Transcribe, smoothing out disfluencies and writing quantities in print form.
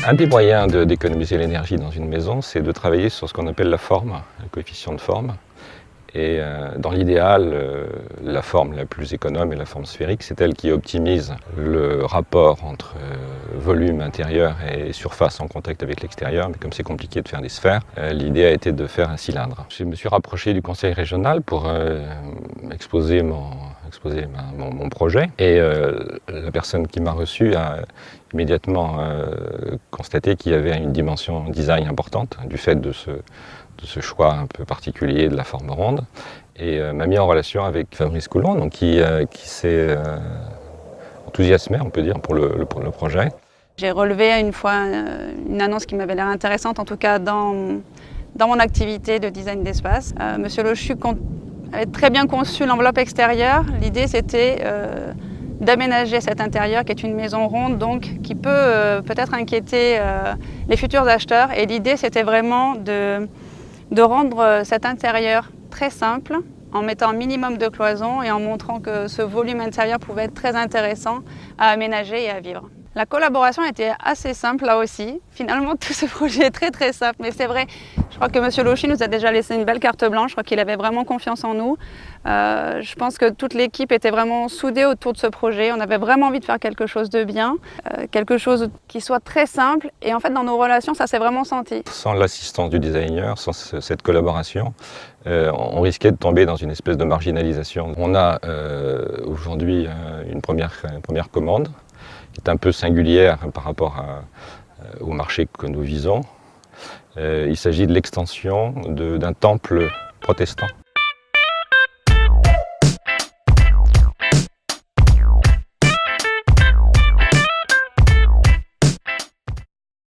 Un des moyens d'économiser l'énergie dans une maison, c'est de travailler sur ce qu'on appelle la forme, le coefficient de forme. Et dans l'idéal, la forme la plus économe est la forme sphérique. C'est elle qui optimise le rapport entre volume intérieur et surface en contact avec l'extérieur. Mais comme c'est compliqué de faire des sphères, l'idée a été de faire un cylindre. Je me suis rapproché du conseil régional pour exposer mon projet. Et la personne qui m'a reçu a immédiatement constaté qu'il y avait une dimension design importante du fait de ce choix un peu particulier de la forme ronde, et m'a mis en relation avec Fabrice Coulon, donc qui s'est enthousiasmé, on peut dire, pour le projet. J'ai relevé une fois une annonce qui m'avait l'air intéressante, en tout cas dans mon activité de design d'espace. Monsieur Lochu avait très bien conçu l'enveloppe extérieure. L'idée, c'était d'aménager cet intérieur qui est une maison ronde, donc qui peut peut-être inquiéter les futurs acheteurs. Et l'idée, c'était vraiment de rendre cet intérieur très simple, en mettant un minimum de cloisons et en montrant que ce volume intérieur pouvait être très intéressant à aménager et à vivre. La collaboration était assez simple là aussi. Finalement, tout ce projet est très très simple, mais c'est vrai, je crois que M. Lochu nous a déjà laissé une belle carte blanche. Je crois qu'il avait vraiment confiance en nous. Je pense que toute l'équipe était vraiment soudée autour de ce projet. On avait vraiment envie de faire quelque chose de bien, quelque chose qui soit très simple. Et en fait, dans nos relations, ça s'est vraiment senti. Sans l'assistance du designer, sans cette collaboration, on risquait de tomber dans une espèce de marginalisation. On a aujourd'hui une première commande qui est un peu singulière par rapport au marché que nous visons. Il s'agit de l'extension d'un temple protestant.